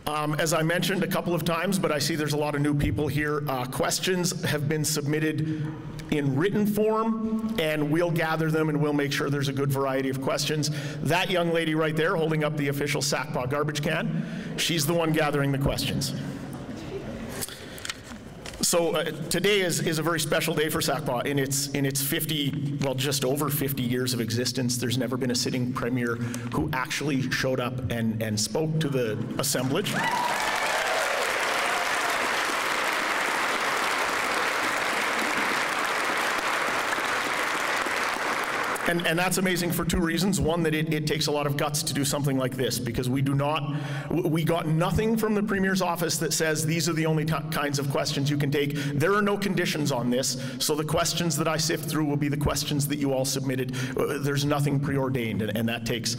As I mentioned a couple of times, but I see there's a lot of new people here, questions have been submitted in written form, and we'll gather them and we'll make sure there's a good variety of questions. That young lady right there holding up the official SACPA garbage can, she's the one gathering the questions. So today is a very special day for SACPA. In its 50, well, just over 50 years of existence, there's never been a sitting premier who actually showed up and spoke to the assemblage. And that's amazing for two reasons. One, that it takes a lot of guts to do something like this, because we got nothing from the Premier's office that says these are the only kinds of questions you can take. There are no conditions on this, so the questions that I sift through will be the questions that you all submitted. There's nothing preordained, and that takes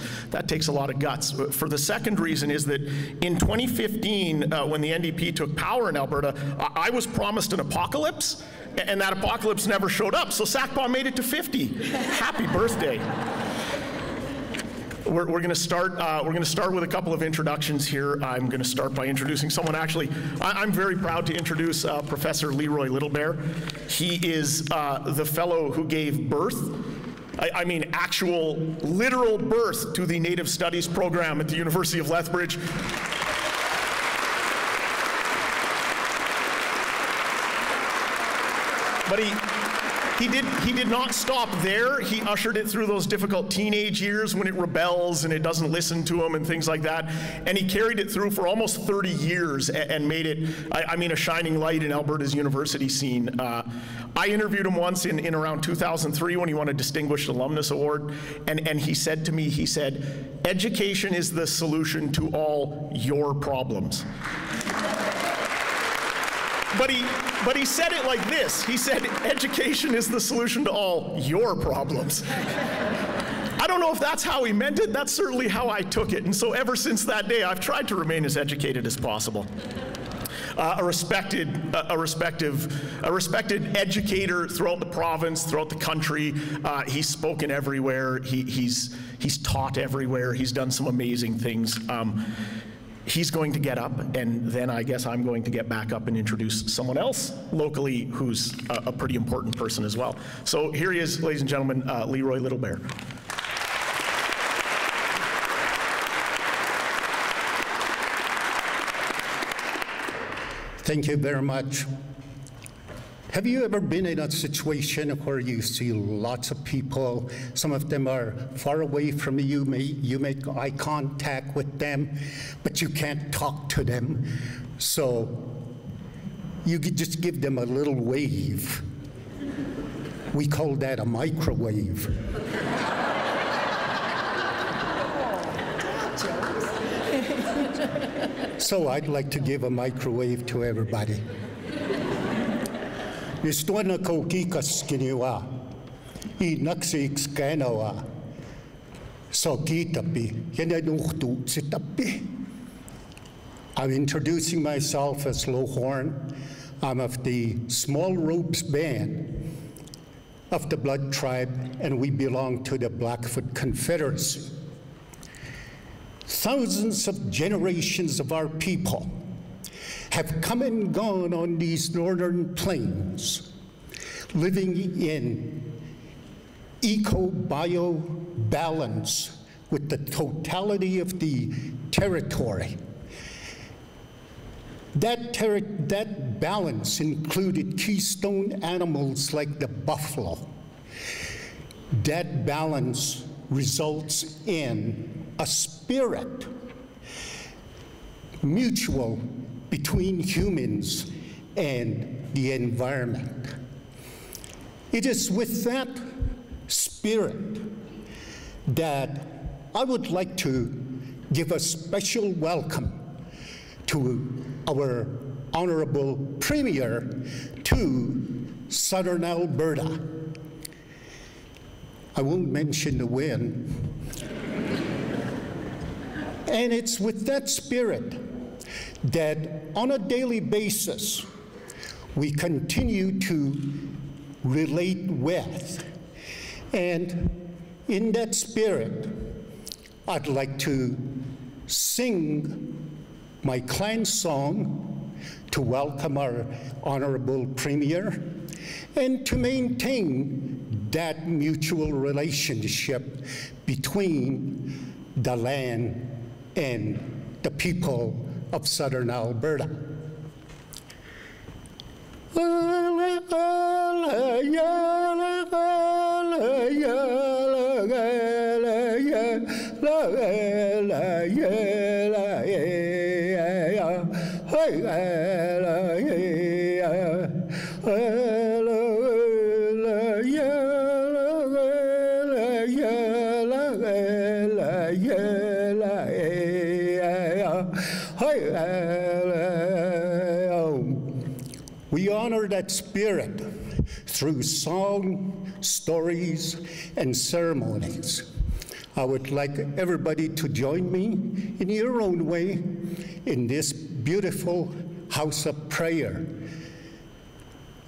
a lot of guts. For the second reason is that in 2015, when the NDP took power in Alberta, I was promised an apocalypse, and that apocalypse never showed up, so SACPA made it to 50. Happy birthday. We're going to start with a couple of introductions here. I'm going to start by introducing someone. Actually, I'm very proud to introduce Professor Leroy Littlebear. He is the fellow who gave birth, I mean actual literal birth, to the Native Studies program at the University of Lethbridge. But he did not stop there. He ushered it through those difficult teenage years when it rebels and it doesn't listen to him and things like that. And he carried it through for almost 30 years and made it, I mean, a shining light in Alberta's university scene. I interviewed him once in around 2003 when he won a Distinguished Alumnus Award, and he said to me, he said, "Education is the solution to all your problems." But he said it like this. He said, "Education is the solution to all your problems." I don't know if that's how he meant it. That's certainly how I took it. And so ever since that day, I've tried to remain as educated as possible. A respected educator throughout the province, throughout the country. He's spoken everywhere. He's taught everywhere. He's done some amazing things. He's going to get up, and then I guess I'm going to get back up and introduce someone else locally who's a pretty important person as well. So here he is, ladies and gentlemen, Leroy Littlebear. Thank you very much. Have you ever been in a situation where you see lots of people, some of them are far away from you, you make eye contact with them, but you can't talk to them, so you just give them a little wave. We call that a microwave. So I'd like to give a microwave to everybody. Istwana kokikas kiniwa, I naksix kanawa, so kitapi, yenanuchtu sitapi. I'm introducing myself as Lowhorn. I'm of the Small Ropes Band of the Blood Tribe, and we belong to the Blackfoot Confederacy. Thousands of generations of our people have come and gone on these northern plains, living in eco-bio balance with the totality of the territory. That balance included keystone animals like the buffalo. That balance results in a spirit, mutual, between humans and the environment. It is with that spirit that I would like to give a special welcome to our Honorable Premier to Southern Alberta. I won't mention the when. And it's with that spirit that on a daily basis, we continue to relate with. And in that spirit, I'd like to sing my clan song to welcome our Honourable Premier and to maintain that mutual relationship between the land and the people of Southern Alberta. We honor that spirit through song, stories, and ceremonies. I would like everybody to join me in your own way in this beautiful house of prayer,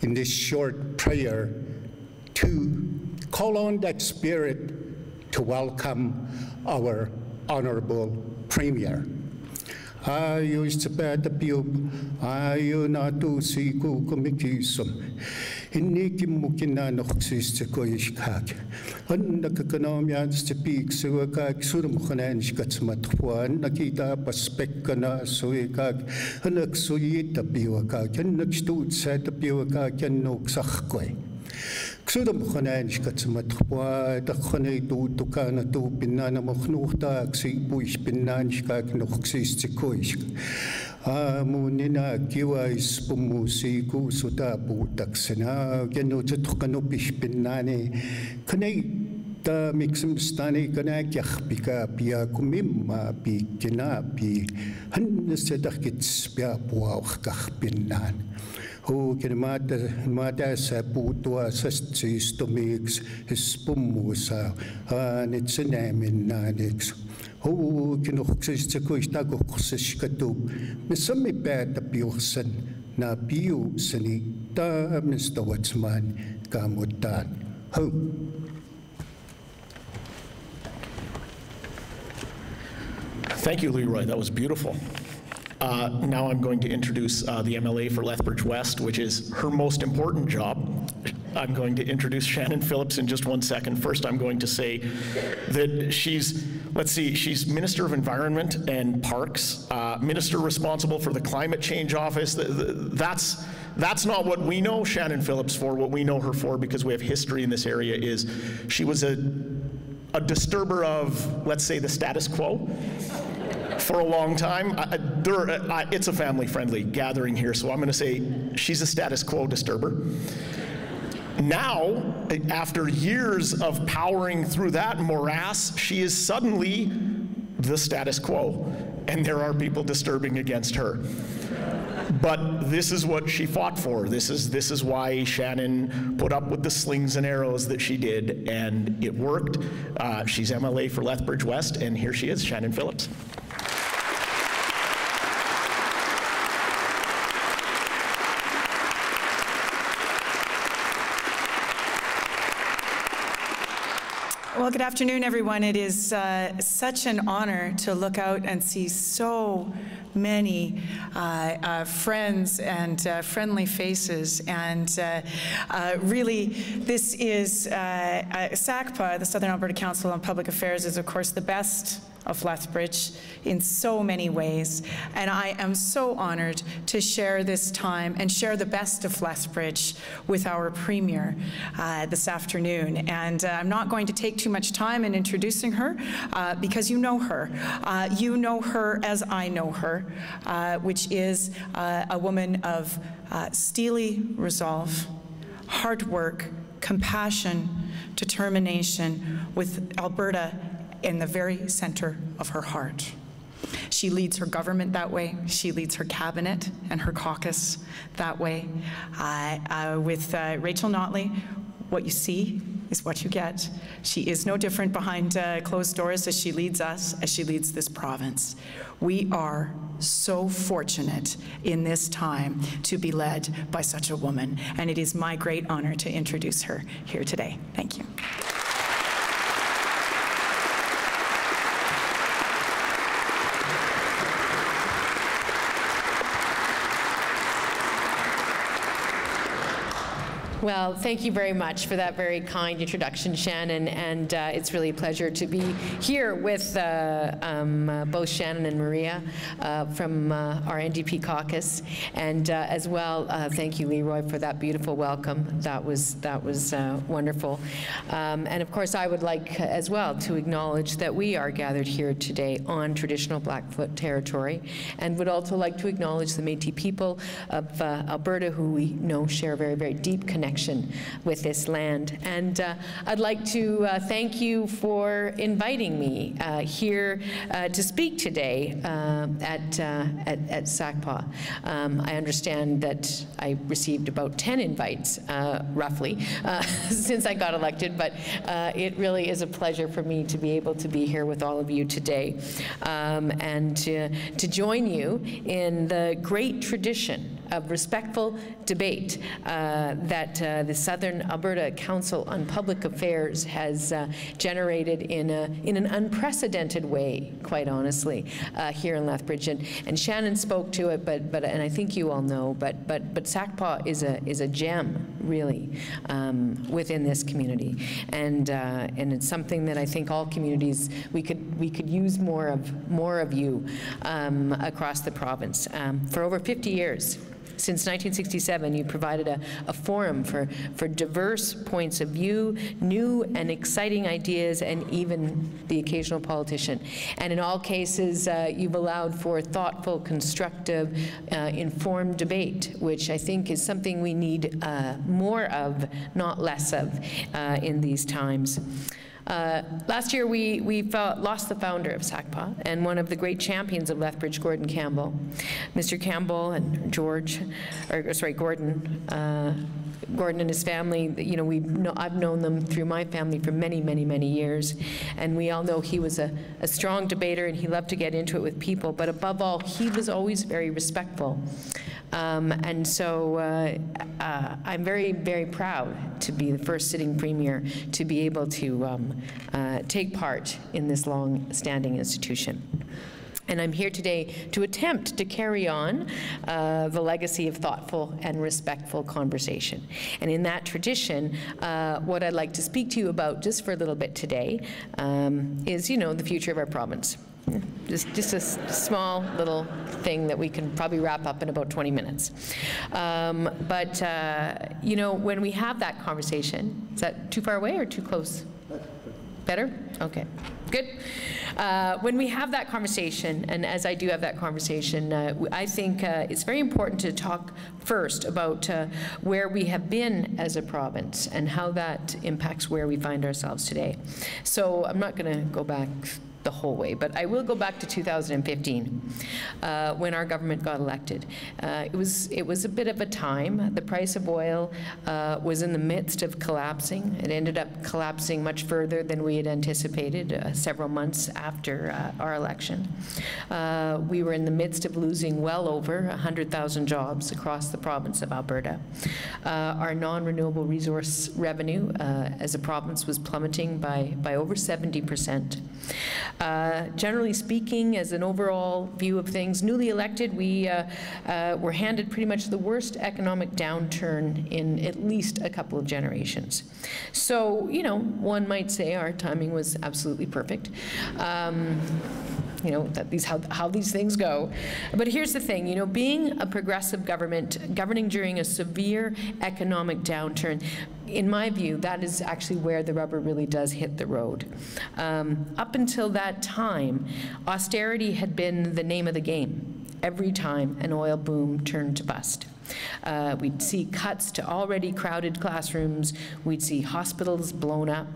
in this short prayer to call on that spirit to welcome our Honourable Premier. Ayo isabada piub, ayo natu si kukumikisum. Hiniki mukina noxis ko ishkak. Anda kanomia stepik suakak surmukhanan shkatsmatwan nakita paspekana suikak hanak suyita piwakak hanakstut set piwakak noksakwe. Ksudam khanan shkatsmatwa da khanay tu tukana tu pinana mokhnuhta ksi puish pinan shkak noxis tsikoish. Munina kiwa ispumusi ku suta putaksana genu tukano pish pinane kanay ta mixum stani kanak yakhpika pia kumimma pi kinapi hannesedakits pia puawh kahpinan. Ho kinamata sa putua sa stomix ispumusa nitsinamin nanix. Ho kinuksis sa kuistakuksis katub misami peta piusan na piusani ta mistawatsman kamutan. Ho. Thank you, Leroy. That was beautiful. Now I'm going to introduce the MLA for Lethbridge West, which is her most important job. I'm going to introduce Shannon Phillips in just 1 second. First, I'm going to say that she's Minister of Environment and Parks, Minister responsible for the Climate Change Office. That's not what we know Shannon Phillips for. What we know her for, because we have history in this area, is she was a disturber of, let's say, the status quo. For a long time. It's a family-friendly gathering here, so I'm going to say she's a status quo disturber. Now, after years of powering through that morass, she is suddenly the status quo, and there are people disturbing against her. But this is what she fought for. This is why Shannon put up with the slings and arrows that she did, and it worked. She's MLA for Lethbridge West, and here she is, Shannon Phillips. Well, good afternoon, everyone. It is such an honor to look out and see so many friends and friendly faces. And really, this is SACPA, the Southern Alberta Council on Public Affairs, is of course the best of Lethbridge in so many ways. And I am so honored to share this time and share the best of Lethbridge with our Premier this afternoon. And I'm not going to take too much time in introducing her because you know her. You know her as I know her, which is a woman of steely resolve, hard work, compassion, determination, with Alberta in the very center of her heart. She leads her government that way. She leads her cabinet and her caucus that way. With Rachel Notley, what you see is what you get. She is no different behind closed doors as she leads us, as she leads this province. We are so fortunate in this time to be led by such a woman, and it is my great honor to introduce her here today. Thank you. Well, thank you very much for that very kind introduction, Shannon, and it's really a pleasure to be here with both Shannon and Maria from our NDP caucus, and as well, thank you, Leroy, for that beautiful welcome. That was wonderful. And of course, I would like as well to acknowledge that we are gathered here today on traditional Blackfoot territory, and would also like to acknowledge the Métis people of Alberta, who we know share a very, very deep connection with this land. And I'd like to thank you for inviting me here to speak today at SACPA. I understand that I received about 10 invites, roughly, since I got elected, but it really is a pleasure for me to be able to be here with all of you today, and to join you in the great tradition of respectful debate that the Southern Alberta Council on Public Affairs has generated in an unprecedented way, quite honestly, here in Lethbridge. And Shannon spoke to it, but and I think you all know, but SACPA is a gem, really, within this community, and it's something that I think all communities we could use more of you across the province. For over 50 years. Since 1967, you provided a forum for diverse points of view, new and exciting ideas, and even the occasional politician. And in all cases, you've allowed for thoughtful, constructive, informed debate, which I think is something we need more of, not less of, in these times. Last year, we lost the founder of SACPA and one of the great champions of Lethbridge, Gordon Campbell. Mr. Campbell and Gordon and his family, you know, I've known them through my family for many, many, many years, and we all know he was a strong debater, and he loved to get into it with people, but above all, he was always very respectful. And so I'm very, very proud to be the first sitting premier to be able to take part in this long-standing institution. And I'm here today to attempt to carry on the legacy of thoughtful and respectful conversation. And in that tradition, what I'd like to speak to you about just for a little bit today is, you know, the future of our province. Just a small little thing that we can probably wrap up in about 20 minutes. You know, when we have that conversation, is that too far away or too close? Better? Okay, good. When we have that conversation, and as I do have that conversation, I think it's very important to talk first about where we have been as a province and how that impacts where we find ourselves today. So I'm not going to go back the whole way, but I will go back to 2015 when our government got elected. It was a bit of a time. The price of oil was in the midst of collapsing. It ended up collapsing much further than we had anticipated several months after our election. We were in the midst of losing well over 100,000 jobs across the province of Alberta. Our non-renewable resource revenue as a province was plummeting by over 70%. Generally speaking, as an overall view of things, newly elected, we were handed pretty much the worst economic downturn in at least a couple of generations. So, you know, one might say our timing was absolutely perfect. You know, how these things go. But here's the thing, you know, being a progressive government, governing during a severe economic downturn, in my view, that is actually where the rubber really does hit the road. Up until that time, austerity had been the name of the game every time an oil boom turned to bust. We'd see cuts to already crowded classrooms, we'd see hospitals blown up,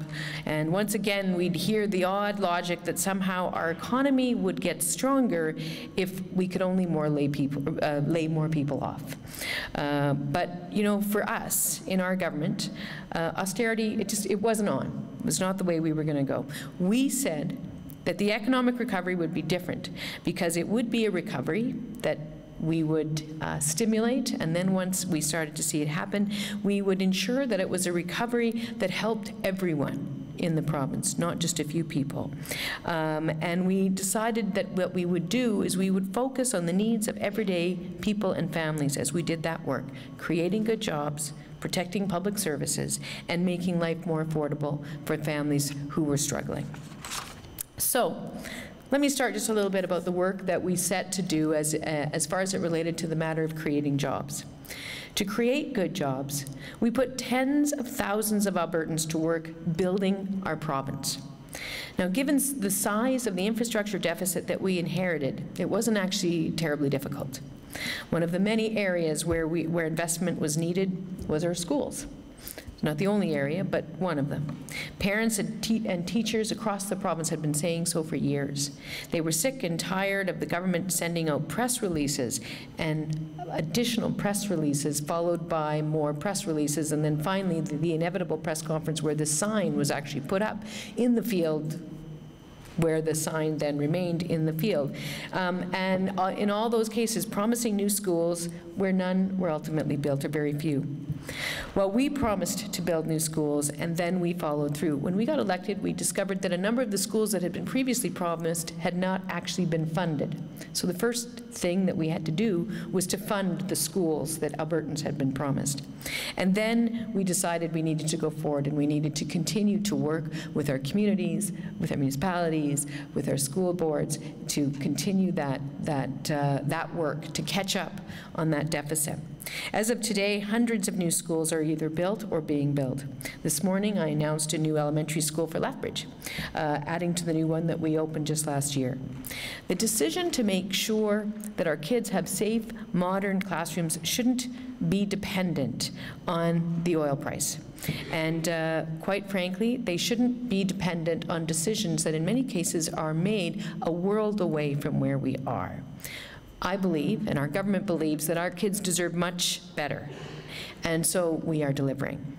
and once again we'd hear the odd logic that somehow our economy would get stronger if we could only lay more people off. But you know, for us in our government, austerity, it wasn't on. It was not the way we were going to go. We said that the economic recovery would be different because it would be a recovery that we would stimulate, and then once we started to see it happen, we would ensure that it was a recovery that helped everyone in the province, not just a few people. And we decided that what we would do is we would focus on the needs of everyday people and families as we did that work, creating good jobs, protecting public services, and making life more affordable for families who were struggling. So, let me start just a little bit about the work that we set to do as far as it related to the matter of creating jobs. To create good jobs, we put tens of thousands of Albertans to work building our province. Now, given the size of the infrastructure deficit that we inherited, it wasn't actually terribly difficult. One of the many areas where investment was needed was our schools. Not the only area, but one of them. Parents and teachers across the province had been saying so for years. They were sick and tired of the government sending out press releases and additional press releases followed by more press releases, and then finally the inevitable press conference where the sign was actually put up in the field where the sign then remained in the field. And in all those cases, promising new schools where none were ultimately built, or very few. Well, we promised to build new schools, and then we followed through. When we got elected, we discovered that a number of the schools that had been previously promised had not actually been funded. So the first thing that we had to do was to fund the schools that Albertans had been promised. And then we decided we needed to go forward, and we needed to continue to work with our communities, with our municipalities, with our school boards, to continue that work, to catch up on that deficit. As of today, hundreds of new schools are either built or being built. This morning, I announced a new elementary school for Lethbridge, adding to the new one that we opened just last year. The decision to make sure that our kids have safe, modern classrooms shouldn't be dependent on the oil price. And quite frankly, they shouldn't be dependent on decisions that in many cases are made a world away from where we are. I believe, and our government believes, that our kids deserve much better, and so we are delivering.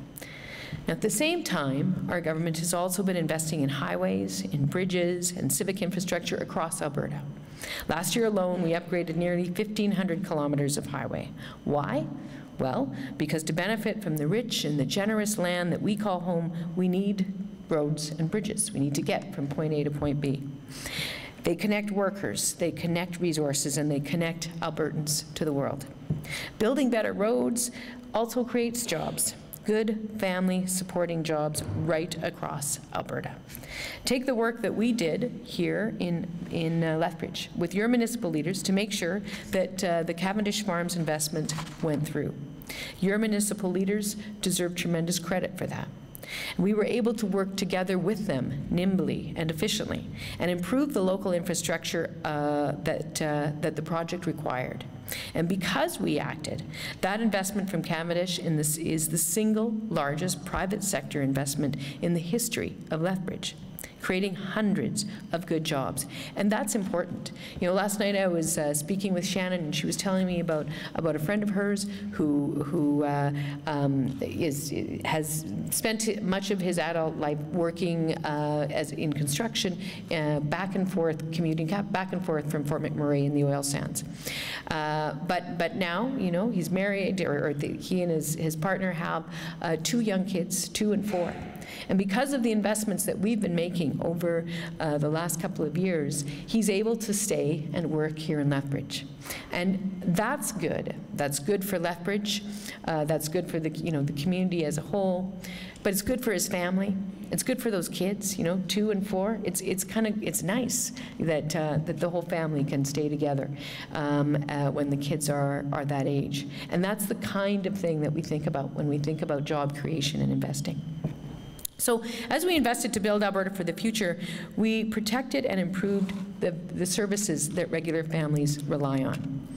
Now, at the same time, our government has also been investing in highways, in bridges, and civic infrastructure across Alberta. Last year alone, we upgraded nearly 1,500 kilometers of highway. Why? Well, because to benefit from the rich and the generous land that we call home, we need roads and bridges. We need to get from point A to point B. They connect workers, they connect resources, and they connect Albertans to the world. Building better roads also creates jobs, good family supporting jobs right across Alberta. Take the work that we did here in Lethbridge with your municipal leaders to make sure that the Cavendish Farms investment went through. Your municipal leaders deserve tremendous credit for that. We were able to work together with them nimbly and efficiently and improve the local infrastructure that the project required. And because we acted, that investment from Cavendish is the single largest private sector investment in the history of Lethbridge, creating hundreds of good jobs. And that's important. You know, last night I was speaking with Shannon, and she was telling me about a friend of hers who has spent much of his adult life working in construction, back and forth, commuting back and forth from Fort McMurray in the oil sands. But now, you know, he's married, he and his partner have 2 young kids, 2 and 4. And because of the investments that we've been making over the last couple of years, he's able to stay and work here in Lethbridge. And that's good. That's good for Lethbridge. That's good for the community as a whole. But it's good for his family. It's good for those kids, 2 and 4. It's nice that the whole family can stay together when the kids are that age. And that's the kind of thing that we think about when we think about job creation and investing. So as we invested to build Alberta for the future, we protected and improved the services that regular families rely on.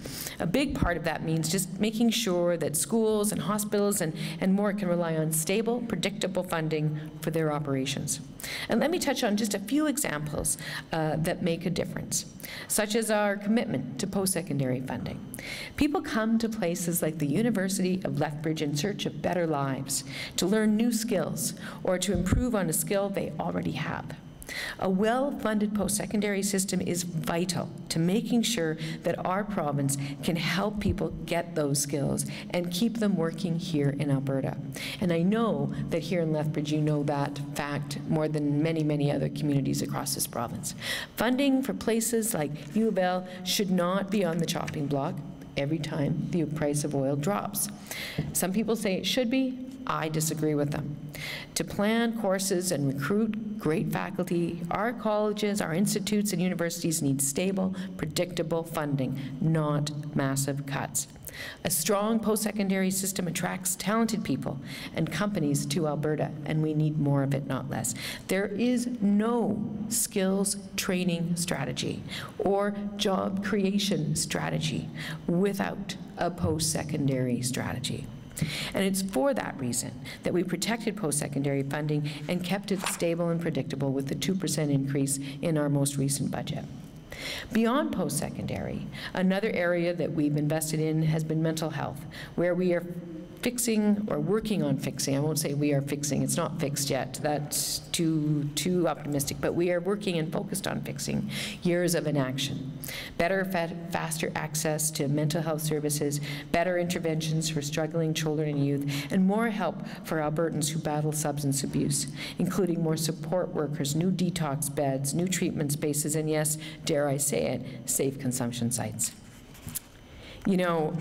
A big part of that means just making sure that schools and hospitals and more can rely on stable, predictable funding for their operations. And let me touch on just a few examples that make a difference, such as our commitment to post-secondary funding. People come to places like the University of Lethbridge in search of better lives, to learn new skills, or to improve on a skill they already have. A well-funded post-secondary system is vital to making sure that our province can help people get those skills and keep them working here in Alberta. And I know that here in Lethbridge you know that fact more than many, many other communities across this province. Funding for places like U of L should not be on the chopping block every time the price of oil drops. Some people say it should be. I disagree with them. To plan courses and recruit great faculty, our colleges, our institutes and universities need stable, predictable funding, not massive cuts. A strong post-secondary system attracts talented people and companies to Alberta, and we need more of it, not less. There is no skills training strategy or job creation strategy without a post-secondary strategy. And it's for that reason that we protected post-secondary funding and kept it stable and predictable with the 2% increase in our most recent budget. Beyond post-secondary, another area that we've invested in has been mental health, where we are fixing or working on fixing. I won't say we are fixing, it's not fixed yet, that's too optimistic, but we are working and focused on fixing years of inaction. Better, faster access to mental health services, better interventions for struggling children and youth, and more help for Albertans who battle substance abuse, including more support workers, new detox beds, new treatment spaces, and yes, dare I say it, safe consumption sites. You know,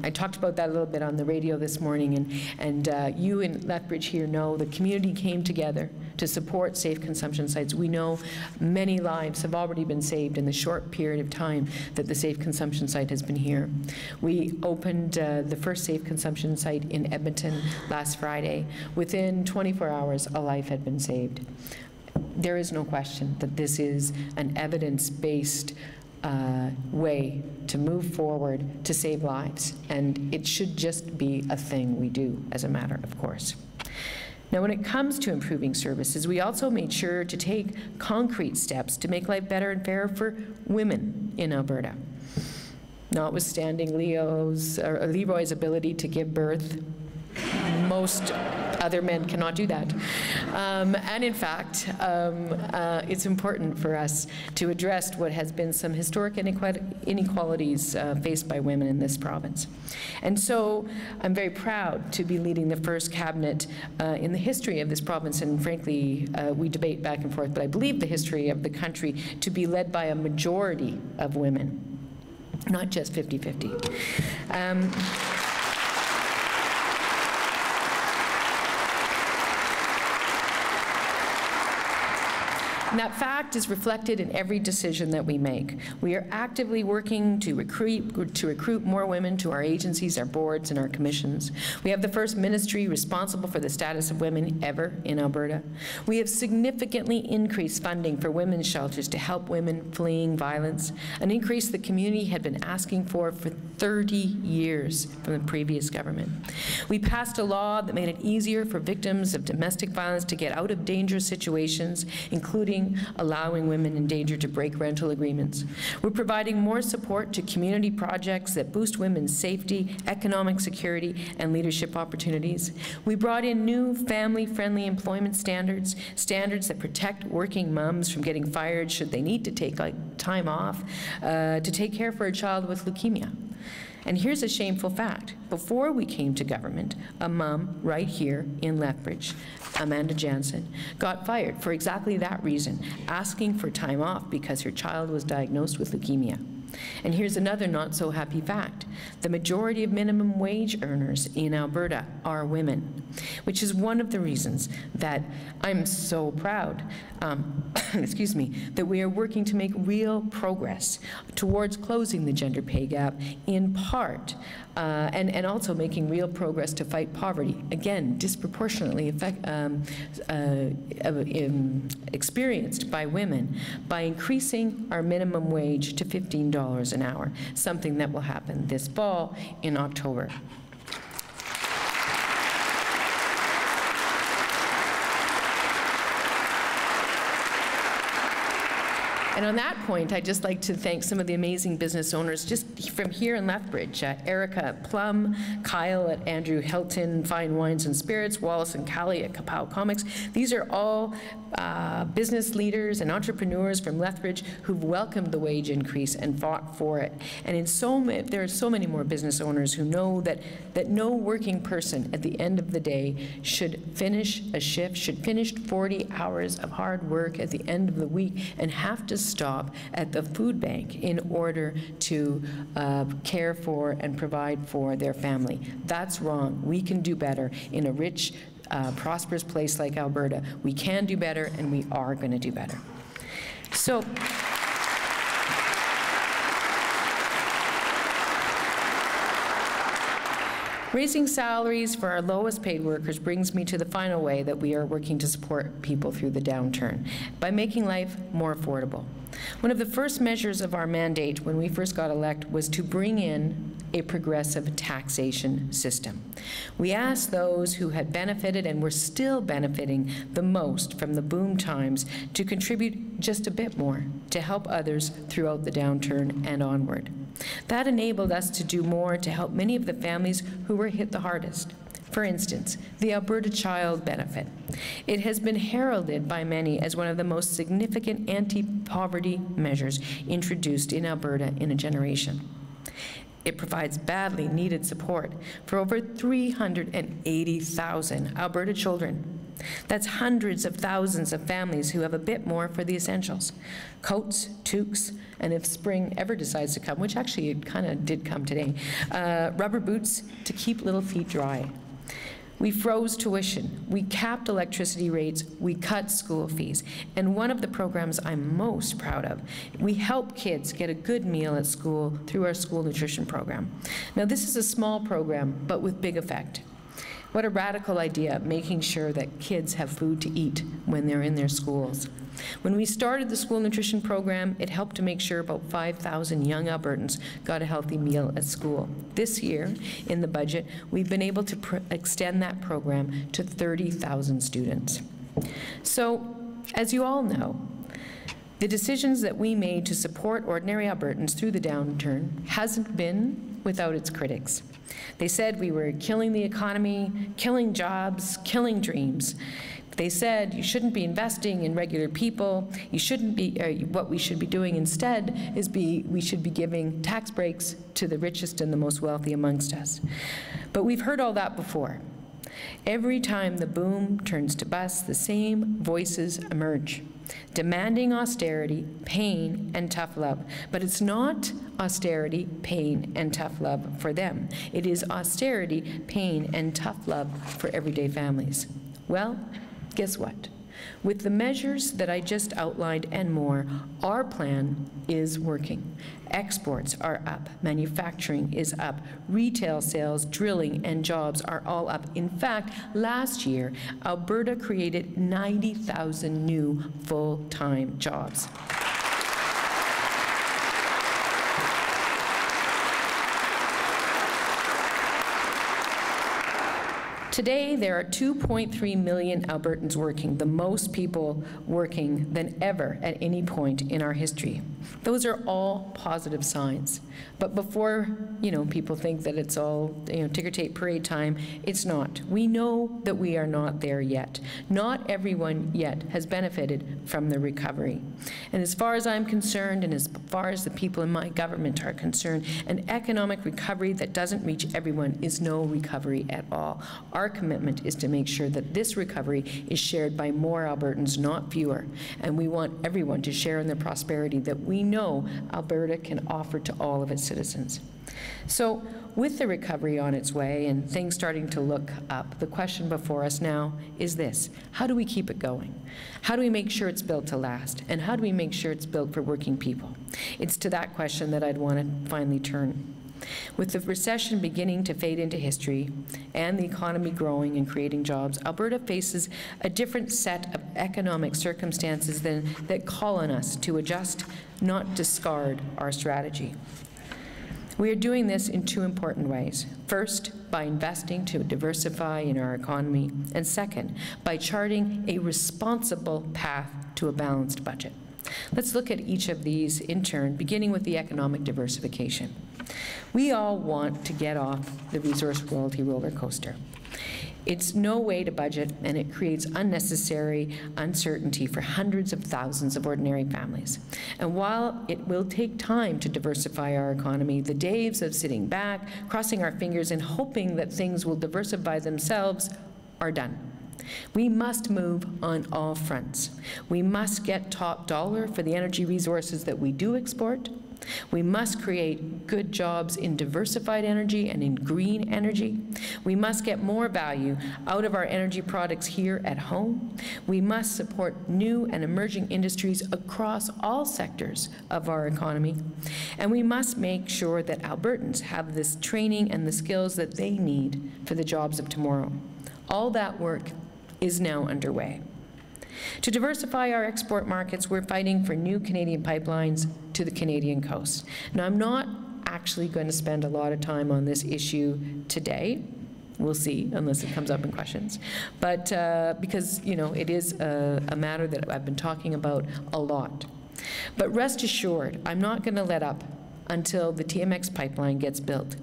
I talked about that a little bit on the radio this morning, and you in Lethbridge here know the community came together to support safe consumption sites. We know many lives have already been saved in the short period of time that the safe consumption site has been here. We opened the first safe consumption site in Edmonton last Friday. Within 24 hours, a life had been saved. There is no question that this is an evidence-based way to move forward to save lives, and it should just be a thing we do as a matter of course. Now, when it comes to improving services, we also made sure to take concrete steps to make life better and fairer for women in Alberta. Notwithstanding Leroy's ability to give birth, most other men cannot do that. And in fact, it's important for us to address what has been some historic inequalities faced by women in this province. And so I'm very proud to be leading the first cabinet in the history of this province, and frankly, we debate back and forth, but I believe the history of the country to be led by a majority of women, not just 50-50. And that fact is reflected in every decision that we make. We are actively working to recruit more women to our agencies, our boards, and our commissions. We have the first ministry responsible for the status of women ever in Alberta. We have significantly increased funding for women's shelters to help women fleeing violence, an increase the community had been asking for 30 years from the previous government. We passed a law that made it easier for victims of domestic violence to get out of dangerous situations, including allowing women in danger to break rental agreements. We're providing more support to community projects that boost women's safety, economic security, and leadership opportunities. We brought in new family-friendly employment standards that protect working moms from getting fired should they need to take time off to take care for a child with leukemia. And here's a shameful fact. Before we came to government, a mom right here in Lethbridge, Amanda Jansen, got fired for exactly that reason, asking for time off because her child was diagnosed with leukemia. And here's another not so happy fact. The majority of minimum wage earners in Alberta are women, which is one of the reasons that I'm so proud, excuse me, that we are working to make real progress towards closing the gender pay gap, in part, and also making real progress to fight poverty, again, disproportionately experienced by women, by increasing our minimum wage to $15 an hour, something that will happen this fall in October. And on that point, I'd just like to thank some of the amazing business owners just from here in Lethbridge, Erica at Plum, Kyle at Andrew Hilton Fine Wines and Spirits, Wallace and Callie at Kapow Comics. These are all business leaders and entrepreneurs from Lethbridge who've welcomed the wage increase and fought for it. And there are so many more business owners who know that no working person at the end of the day should finish a shift, should finish 40 hours of hard work at the end of the week and have to stop at the food bank in order to care for and provide for their family. That's wrong. We can do better in a rich, prosperous place like Alberta. We can do better, and we are going to do better. So, raising salaries for our lowest paid workers brings me to the final way that we are working to support people through the downturn, by making life more affordable. One of the first measures of our mandate when we first got elected was to bring in a progressive taxation system. We asked those who had benefited and were still benefiting the most from the boom times to contribute just a bit more to help others throughout the downturn and onward. That enabled us to do more to help many of the families who were hit the hardest. For instance, the Alberta Child Benefit. It has been heralded by many as one of the most significant anti-poverty measures introduced in Alberta in a generation. It provides badly needed support for over 380,000 Alberta children. That's hundreds of thousands of families who have a bit more for the essentials. Coats, toques, and if spring ever decides to come, which actually it kind of did come today, rubber boots to keep little feet dry. We froze tuition, we capped electricity rates, we cut school fees, and one of the programs I'm most proud of, we help kids get a good meal at school through our school nutrition program. Now this is a small program, but with big effect. What a radical idea, making sure that kids have food to eat when they're in their schools. When we started the school nutrition program, it helped to make sure about 5,000 young Albertans got a healthy meal at school. This year, in the budget, we've been able to extend that program to 30,000 students. So, as you all know, the decisions that we made to support ordinary Albertans through the downturn hasn't been without its critics. They said we were killing the economy, killing jobs, killing dreams. They said you shouldn't be investing in regular people. You shouldn't be. What we should be doing instead is we should be giving tax breaks to the richest and the most wealthy amongst us. But we've heard all that before. Every time the boom turns to bust, the same voices emerge, demanding austerity, pain, and tough love. But it's not austerity, pain, and tough love for them. It is austerity, pain, and tough love for everyday families. Well, guess what? With the measures that I just outlined and more, our plan is working. Exports are up, manufacturing is up, retail sales, drilling, and jobs are all up. In fact, last year, Alberta created 90,000 new full-time jobs. Today, there are 2.3 million Albertans working, the most people working than ever at any point in our history. Those are all positive signs. But before, people think that it's all, ticker tape parade time, it's not. We know that we are not there yet. Not everyone yet has benefited from the recovery. And as far as I'm concerned, and as far as the people in my government are concerned, an economic recovery that doesn't reach everyone is no recovery at all. Our commitment is to make sure that this recovery is shared by more Albertans, not fewer. And we want everyone to share in the prosperity that we know Alberta can offer to all of its citizens. So, with the recovery on its way and things starting to look up, the question before us now is this: how do we keep it going? How do we make sure it's built to last? And how do we make sure it's built for working people? It's to that question that I'd want to finally turn. With the recession beginning to fade into history and the economy growing and creating jobs, Alberta faces a different set of economic circumstances that call on us to adjust, not discard our strategy. We are doing this in two important ways. First, by investing to diversify in our economy, and second, by charting a responsible path to a balanced budget. Let's look at each of these in turn, beginning with the economic diversification. We all want to get off the resource royalty roller coaster. It's no way to budget, and it creates unnecessary uncertainty for hundreds of thousands of ordinary families. And while it will take time to diversify our economy, the days of sitting back, crossing our fingers, and hoping that things will diversify themselves are done. We must move on all fronts. We must get top dollar for the energy resources that we do export. We must create good jobs in diversified energy and in green energy. We must get more value out of our energy products here at home. We must support new and emerging industries across all sectors of our economy. And we must make sure that Albertans have this training and the skills that they need for the jobs of tomorrow. All that work is now underway. To diversify our export markets, we're fighting for new Canadian pipelines to the Canadian coast. Now, I'm not actually going to spend a lot of time on this issue today. We'll see, unless it comes up in questions. But because, you know, it is a matter that I've been talking about a lot. But rest assured, I'm not going to let up until the TMX pipeline gets built.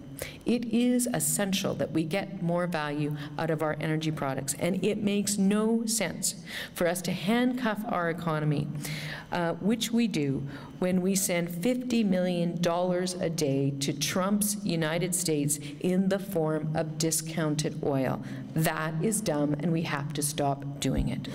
It is essential that we get more value out of our energy products, and it makes no sense for us to handcuff our economy, which we do when we send $50 million a day to Trump's United States in the form of discounted oil. That is dumb, and we have to stop doing it.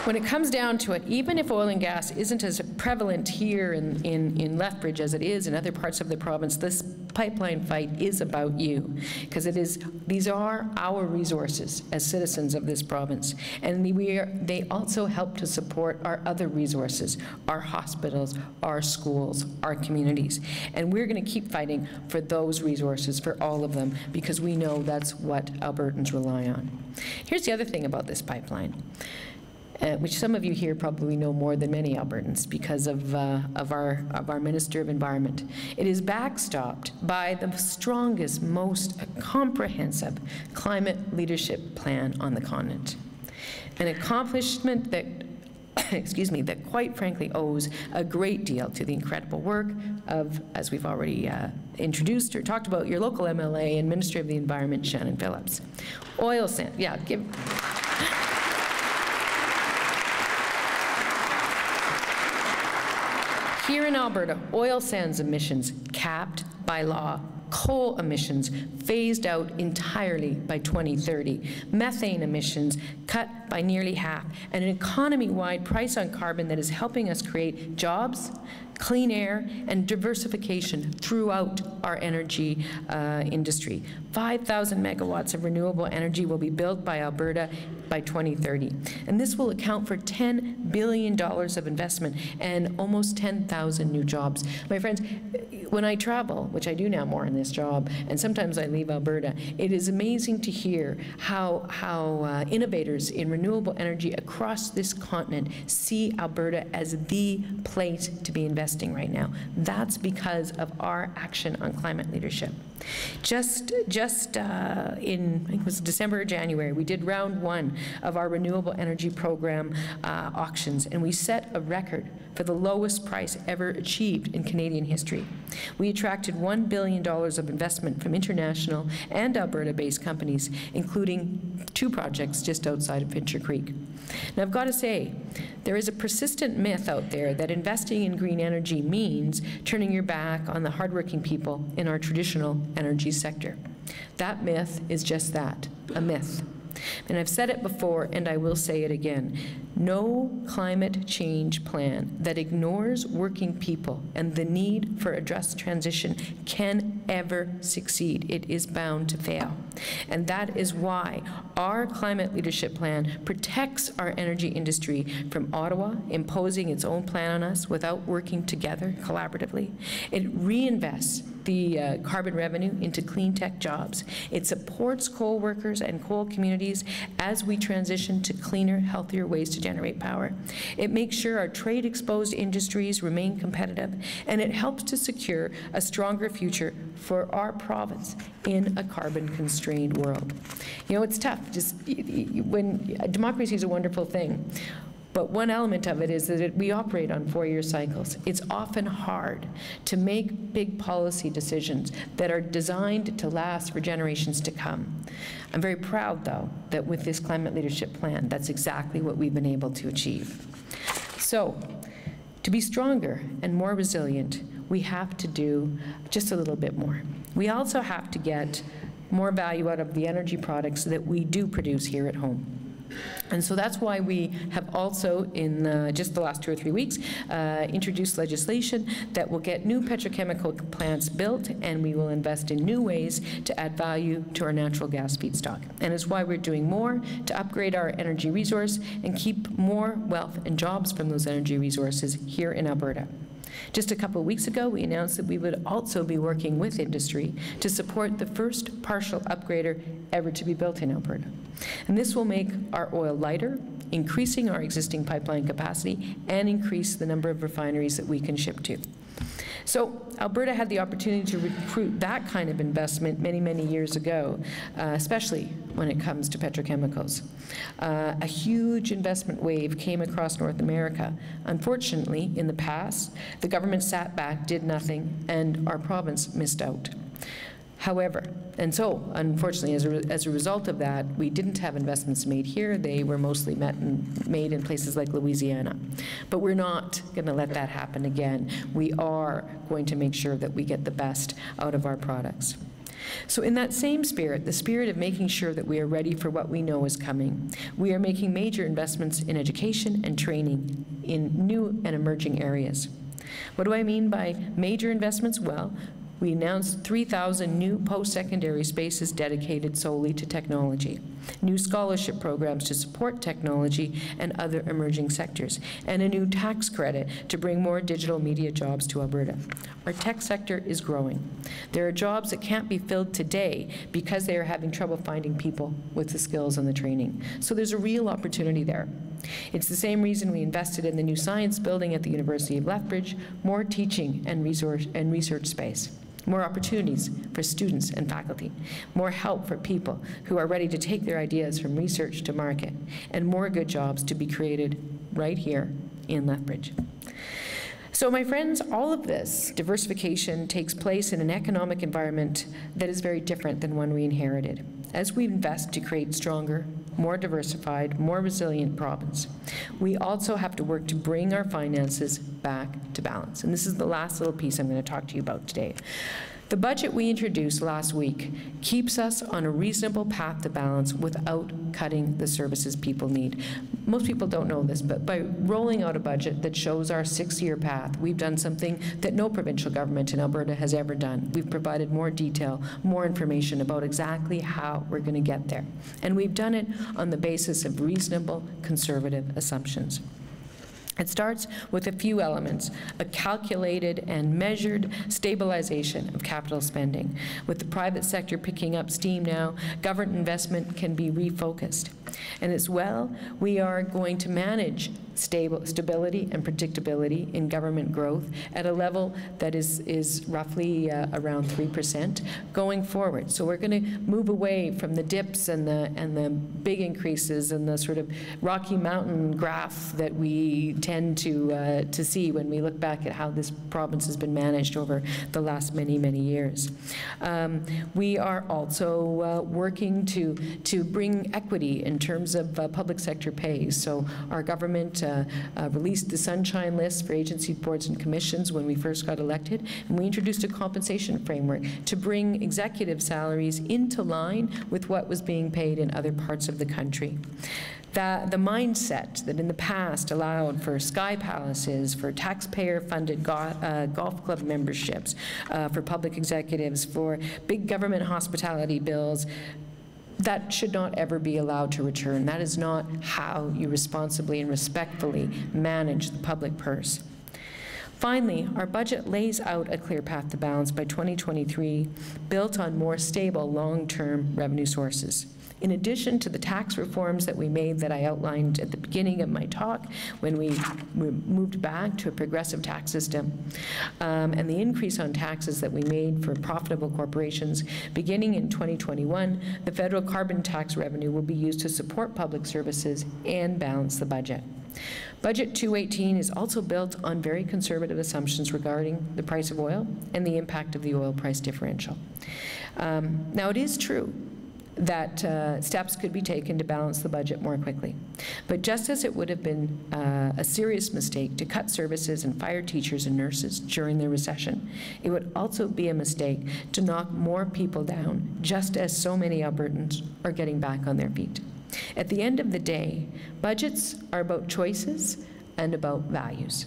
When it comes down to it, even if oil and gas isn't as prevalent here in Lethbridge as it is in other parts of the province, this pipeline fight is about you, because these are our resources as citizens of this province, and they also help to support our other resources, our hospitals, our schools, our communities, and we're going to keep fighting for those resources, for all of them, because we know that's what Albertans rely on. Here's the other thing about this pipeline, which some of you here probably know more than many Albertans because of our Minister of Environment. It is backstopped by the strongest, most comprehensive climate leadership plan on the continent. An accomplishment that excuse me, that quite frankly owes a great deal to the incredible work of, as we've already introduced or talked about, your local MLA and Minister of the Environment, Shannon Phillips. Oil sands, yeah, give. Here in Alberta, oil sands emissions capped by law, coal emissions phased out entirely by 2030, methane emissions cut by nearly half, and an economy-wide price on carbon that is helping us create jobs, clean air, and diversification throughout our energy industry. 5,000 megawatts of renewable energy will be built by Alberta by 2030. And this will account for $10 billion of investment and almost 10,000 new jobs. My friends, when I travel, which I do now more in this job, and sometimes I leave Alberta, it is amazing to hear how innovators in renewable energy across this continent see Alberta as the place to be investing right now. That's because of our action on climate leadership. Just in, I think it was December or January, we did round 1 of our renewable energy program auctions, and we set a record for the lowest price ever achieved in Canadian history. We attracted $1 billion of investment from international and Alberta-based companies, including 2 projects just outside of Pincher Creek. Now, I've got to say, there is a persistent myth out there that investing in green energy means turning your back on the hardworking people in our traditional energy sector. That myth is just that, a myth. And I've said it before, and I will say it again. No climate change plan that ignores working people and the need for a just transition can ever succeed. It is bound to fail. And that is why our climate leadership plan protects our energy industry from Ottawa imposing its own plan on us without working together collaboratively. It reinvests the carbon revenue into clean tech jobs. It supports coal workers and coal communities as we transition to cleaner, healthier ways to generate power. It makes sure our trade-exposed industries remain competitive, and it helps to secure a stronger future for our province in a carbon-constrained world. You know, it's tough. Just when democracy is a wonderful thing, but one element of it is that we operate on 4-year cycles. It's often hard to make big policy decisions that are designed to last for generations to come. I'm very proud, though, that with this climate leadership plan, that's exactly what we've been able to achieve. So, to be stronger and more resilient, we have to do just a little bit more. We also have to get more value out of the energy products that we do produce here at home. And so that's why we have also, in just the last 2 or 3 weeks, introduced legislation that will get new petrochemical plants built, and we will invest in new ways to add value to our natural gas feedstock. And it's why we're doing more to upgrade our energy resource and keep more wealth and jobs from those energy resources here in Alberta. Just a couple of weeks ago, we announced that we would also be working with industry to support the first partial upgrader ever to be built in Alberta. And this will make our oil lighter, increasing our existing pipeline capacity, and increase the number of refineries that we can ship to. So Alberta had the opportunity to recruit that kind of investment many, many years ago, especially when it comes to petrochemicals. A huge investment wave came across North America. Unfortunately, in the past, the government sat back, did nothing, and our province missed out. However, and so, unfortunately, as a result of that, we didn't have investments made here. They were mostly made in places like Louisiana. But we're not going to let that happen again. We are going to make sure that we get the best out of our products. So in that same spirit, the spirit of making sure that we are ready for what we know is coming, we are making major investments in education and training in new and emerging areas. What do I mean by major investments? Well, we announced 3,000 new post-secondary spaces dedicated solely to technology, new scholarship programs to support technology and other emerging sectors, and a new tax credit to bring more digital media jobs to Alberta. Our tech sector is growing. There are jobs that can't be filled today because they are having trouble finding people with the skills and the training. So there's a real opportunity there. It's the same reason we invested in the new science building at the University of Lethbridge, more teaching and research space, more opportunities for students and faculty, more help for people who are ready to take their ideas from research to market, and more good jobs to be created right here in Lethbridge. So my friends, all of this diversification takes place in an economic environment that is very different than one we inherited. As we invest to create stronger, more diversified, more resilient province, we also have to work to bring our finances back to balance. And this is the last little piece I'm going to talk to you about today. The budget we introduced last week keeps us on a reasonable path to balance without cutting the services people need. Most people don't know this, but by rolling out a budget that shows our 6-year path, we've done something that no provincial government in Alberta has ever done. We've provided more detail, more information about exactly how we're going to get there. And we've done it on the basis of reasonable, conservative assumptions. It starts with a few elements: a calculated and measured stabilization of capital spending. With the private sector picking up steam now, government investment can be refocused. And as well, we are going to manage stability and predictability in government growth at a level that is roughly around 3% going forward. So we're going to move away from the dips and the big increases and the sort of Rocky Mountain graph that we tend to see when we look back at how this province has been managed over the last many, many years. We are also working to bring equity in terms of public sector pay. So our government released the Sunshine List for agency boards and commissions when we first got elected, and we introduced a compensation framework to bring executive salaries into line with what was being paid in other parts of the country. The mindset that in the past allowed for sky palaces, for taxpayer-funded golf club memberships, for public executives, for big government hospitality bills, that should not ever be allowed to return. That is not how you responsibly and respectfully manage the public purse. Finally, our budget lays out a clear path to balance by 2023, built on more stable long-term revenue sources. In addition to the tax reforms that we made that I outlined at the beginning of my talk, when we moved back to a progressive tax system, and the increase on taxes that we made for profitable corporations, beginning in 2021, the federal carbon tax revenue will be used to support public services and balance the budget. Budget 218 is also built on very conservative assumptions regarding the price of oil and the impact of the oil price differential. Now, it is true that steps could be taken to balance the budget more quickly. But just as it would have been a serious mistake to cut services and fire teachers and nurses during the recession, it would also be a mistake to knock more people down, just as so many Albertans are getting back on their feet. At the end of the day, budgets are about choices and about values.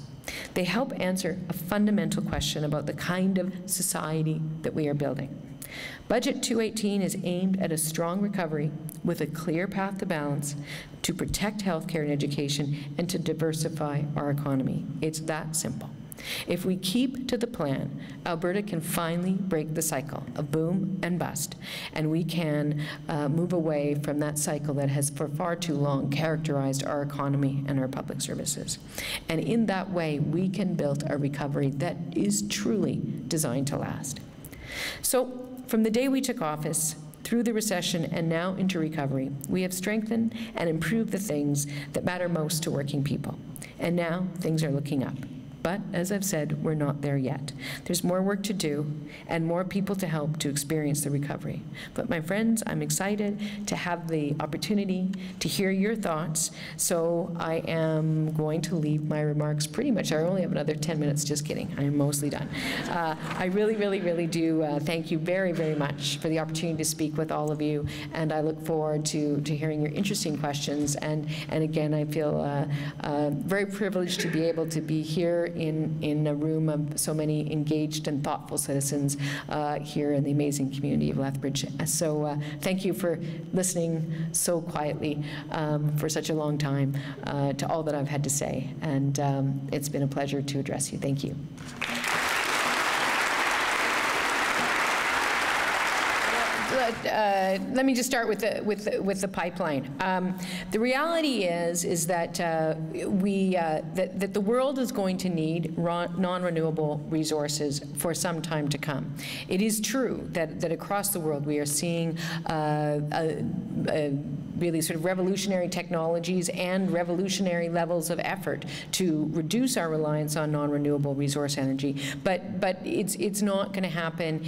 They help answer a fundamental question about the kind of society that we are building. Budget 218 is aimed at a strong recovery with a clear path to balance, to protect healthcare and education, and to diversify our economy. It's that simple. If we keep to the plan, Alberta can finally break the cycle of boom and bust, and we can move away from that cycle that has for far too long characterized our economy and our public services. And in that way, we can build a recovery that is truly designed to last. So, from the day we took office, through the recession and now into recovery, we have strengthened and improved the things that matter most to working people. And now things are looking up. But, as I've said, we're not there yet. There's more work to do and more people to help to experience the recovery. But, my friends, I'm excited to have the opportunity to hear your thoughts, so I am going to leave my remarks pretty much. I only have another 10 minutes, just kidding. I am mostly done. I really do thank you very, very much for the opportunity to speak with all of you, and I look forward to hearing your interesting questions. And again, I feel very privileged to be able to be here in a room of so many engaged and thoughtful citizens here in the amazing community of Lethbridge. So thank you for listening so quietly for such a long time to all that I've had to say. And it's been a pleasure to address you. Thank you. Let me just start with the pipeline. The reality is that that the world is going to need non-renewable resources for some time to come. It is true that across the world we are seeing really sort of revolutionary technologies and revolutionary levels of effort to reduce our reliance on non-renewable resource energy. But it's not going to happen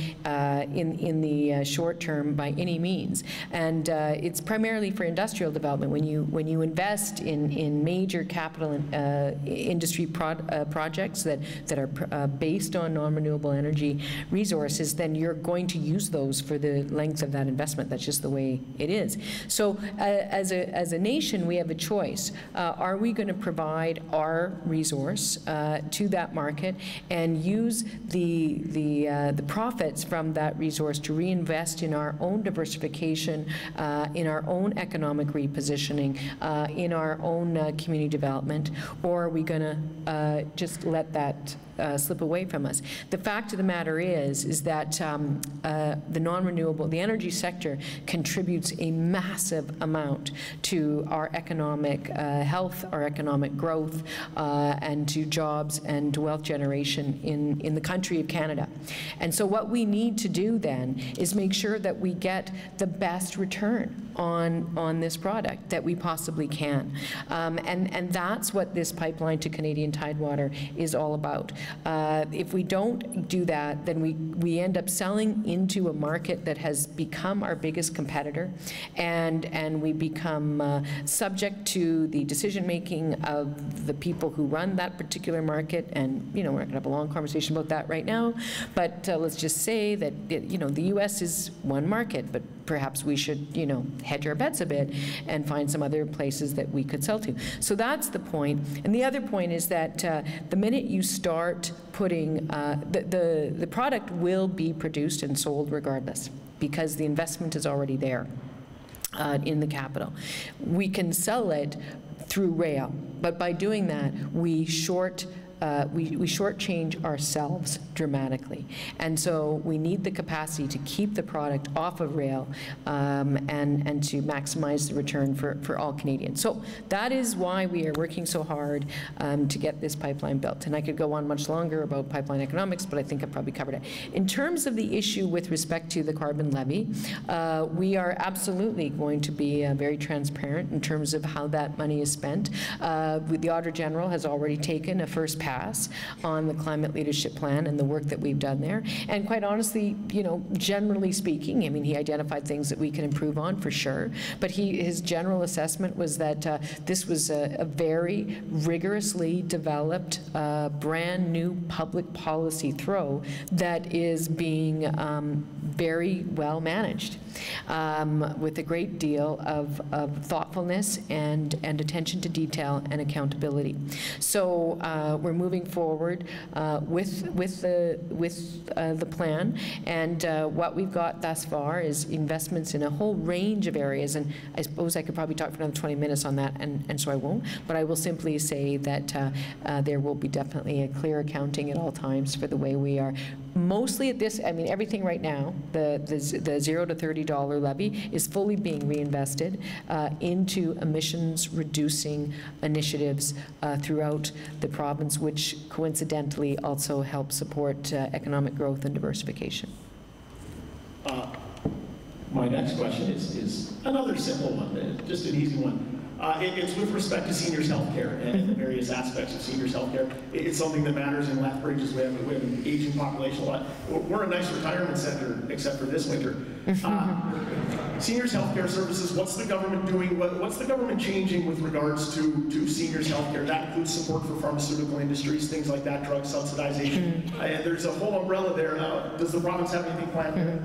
in the short term by any means. And it's primarily for industrial development. When you invest in major capital industry projects that are based on non-renewable energy resources, then you're going to use those for the length of that investment. That's just the way it is. So as a nation, we have a choice. Are we going to provide our resource to that market and use the profits from that resource to reinvest in our own diversification, in our own economic repositioning, in our own community development, or are we going to just let that slip away from us? The fact of the matter is that the non-renewable, the energy sector contributes a massive amount to our economic health, our economic growth, and to jobs and to wealth generation in the country of Canada. And so what we need to do then is make sure that we get the best return on this product that we possibly can. And that's what this pipeline to Canadian Tidewater is all about. If we don't do that, then we end up selling into a market that has become our biggest competitor, and we become subject to the decision-making of the people who run that particular market. And, you know, we're not going to have a long conversation about that right now, but let's just say that, you know, the U.S. is one market, but perhaps we should, you know, hedge our bets a bit and find some other places that we could sell to. So that's the point. And the other point is that the minute you start putting, the product will be produced and sold regardless, because the investment is already there in the capital. We can sell it through rail, but by doing that, we short we shortchange ourselves dramatically. And so we need the capacity to keep the product off of rail and to maximize the return for all Canadians. So that is why we are working so hard to get this pipeline built. And I could go on much longer about pipeline economics, but I think I've probably covered it. In terms of the issue with respect to the carbon levy, we are absolutely going to be very transparent in terms of how that money is spent. The Auditor General has already taken a first pass on the Climate Leadership Plan and the work that we've done there. And quite honestly, you know, generally speaking, I mean, he identified things that we can improve on for sure, but his general assessment was that this was a very rigorously developed, brand new public policy throw that is being very well managed with a great deal of thoughtfulness and attention to detail and accountability. So we're moving forward with the plan, and what we've got thus far is investments in a whole range of areas, and I suppose I could probably talk for another 20 minutes on that, and so I won't, but I will simply say that there will be definitely a clear accounting at all times for the way we are. Mostly at this, I mean, everything right now, the $0 to $30 levy is fully being reinvested into emissions reducing initiatives throughout the province, which coincidentally also help support economic growth and diversification. My next question is another simple one, just an easy one. It's with respect to seniors' health care and the various aspects of seniors' health care. It's something that matters in Lethbridge, as we have an aging population a lot. We're a nice retirement center, except for this winter. Seniors' health care services, what's the government doing? What's the government changing with regards to seniors' health care? That includes support for pharmaceutical industries, things like that, drug subsidization. There's a whole umbrella there. Does the province have anything planned there?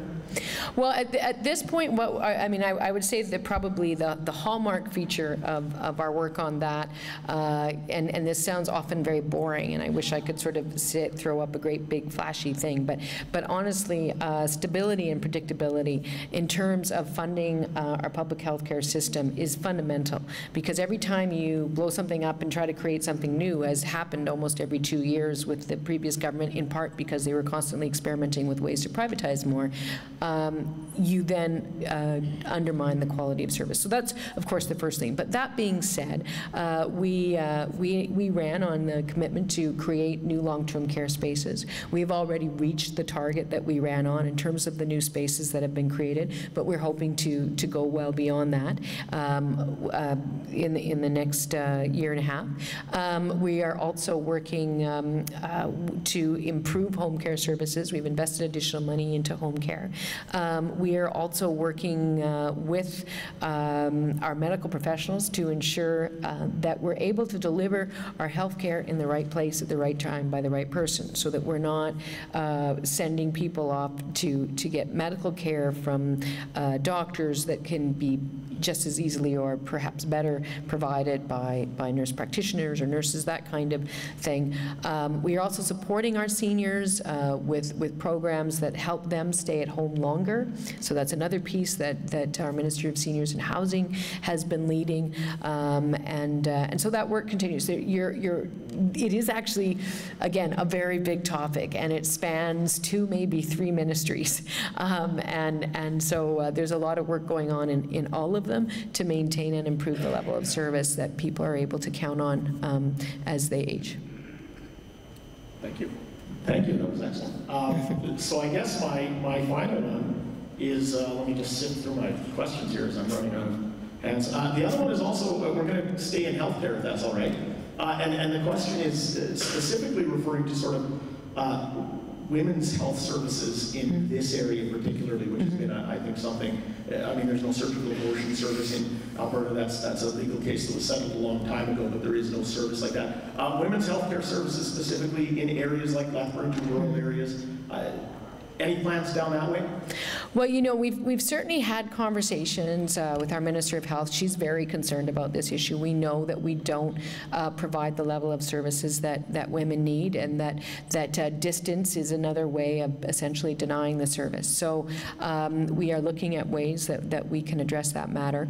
Well, at this point, I would say that probably the hallmark feature of our work on that, and this sounds often very boring, and I wish I could sort of throw up a great big flashy thing, but honestly, stability and predictability in terms of funding our public health care system is fundamental, because every time you blow something up and try to create something new, as happened almost every 2 years with the previous government, in part because they were constantly experimenting with ways to privatize more, you then undermine the quality of service. So that's, of course, the first thing. But that being said, we ran on the commitment to create new long-term care spaces. We've already reached the target that we ran on in terms of the new spaces that have been created, but we're hoping to go well beyond that in the next year and a half. We are also working to improve home care services. We've invested additional money into home care. We are also working with our medical professionals to ensure that we're able to deliver our health care in the right place at the right time by the right person, so that we're not sending people off to get medical care from doctors that can be just as easily or perhaps better provided by nurse practitioners or nurses, that kind of thing. We are also supporting our seniors with programs that help them stay at home longer. So that's another piece that our Ministry of Seniors and Housing has been leading, and so that work continues. It is actually, again, a very big topic, and it spans 2, maybe 3 ministries, and so there's a lot of work going on in all of them to maintain and improve the level of service that people are able to count on as they age. Thank you. Thank you. That was excellent. So I guess my final one is, let me just sift through my questions here as I'm running out of hands. The other one is also, we're going to stay in healthcare, if that's all right. And the question is specifically referring to sort of women's health services in this area particularly, which has been, I think, something, I mean, there's no surgical abortion service in Alberta. That's a legal case that was settled a long time ago, but there is no service like that. Women's health care services specifically in areas like Lethbridge and rural areas, Any plans down that way? Well, you know, we've certainly had conversations with our Minister of Health. She's very concerned about this issue. We know that we don't provide the level of services that women need, and that distance is another way of essentially denying the service. So we are looking at ways that we can address that matter.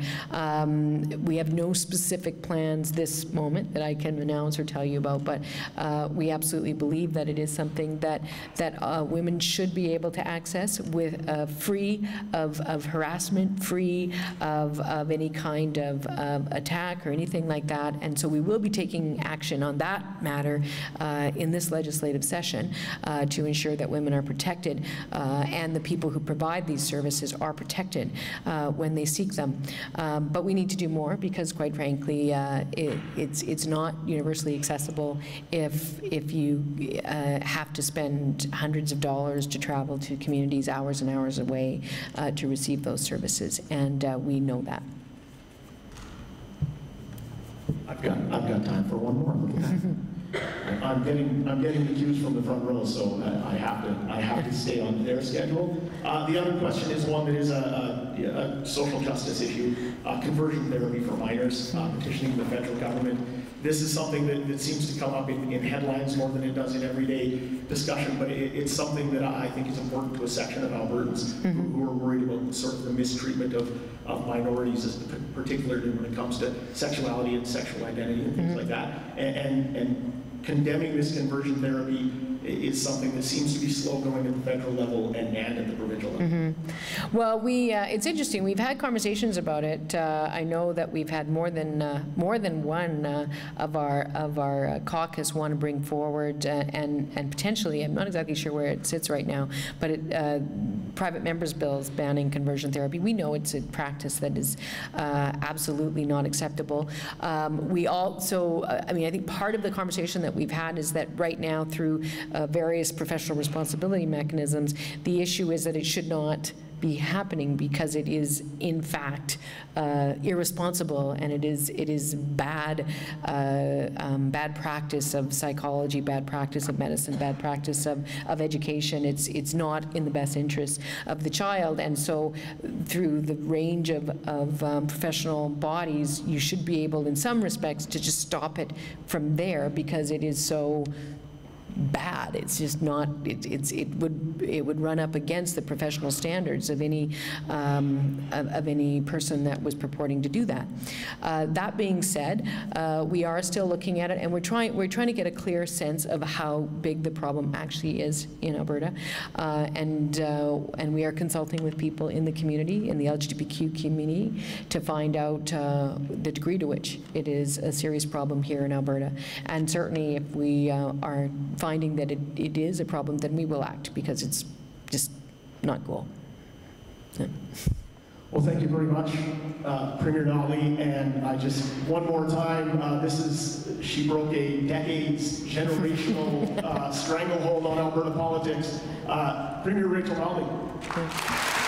We have no specific plans this moment that I can announce or tell you about, but we absolutely believe that it is something that women should be able to access with free of harassment, free of any kind of attack or anything like that. And so we will be taking action on that matter in this legislative session to ensure that women are protected and the people who provide these services are protected when they seek them. But we need to do more because, quite frankly, it's not universally accessible if you have to spend hundreds of dollars to travel to communities hours and hours away to receive those services, and we know that. I've got time for one more. Look at that. I'm getting the cues from the front row, so I have to stay on their schedule. The other question is one that is a social justice issue: conversion therapy for minors, petitioning the federal government. This is something that seems to come up in headlines more than it does in everyday discussion, but it's something that I think is important to a section of Albertans who are worried about sort of the mistreatment of minorities, particularly when it comes to sexuality and sexual identity and things like that. And condemning this conversion therapy is something that seems to be slow going at the federal level and at the provincial level. Well, it's interesting. We've had conversations about it. I know that we've had more than one of our caucus want to bring forward and potentially, I'm not exactly sure where it sits right now, but private members' bills banning conversion therapy. We know it's a practice that is absolutely not acceptable. We also, I mean, I think part of the conversation that we've had is that right now through various professional responsibility mechanisms, the issue is that it should not be happening because it is in fact irresponsible, and it is bad practice of psychology, bad practice of medicine, bad practice of education. It's not in the best interest of the child, and so through the range of professional bodies, you should be able in some respects to just stop it from there because it is so bad. It's just not. It would run up against the professional standards of any person that was purporting to do that. That being said, we are still looking at it, and we're trying to get a clear sense of how big the problem actually is in Alberta, and we are consulting with people in the community, in the LGBTQ community, to find out the degree to which it is a serious problem here in Alberta. And certainly, if we are finding that it is a problem, then we will act, because it's just not cool. Yeah. Well, thank you very much, Premier Notley, and I just, one more time, she broke a decades generational stranglehold on Alberta politics. Premier Rachel Notley.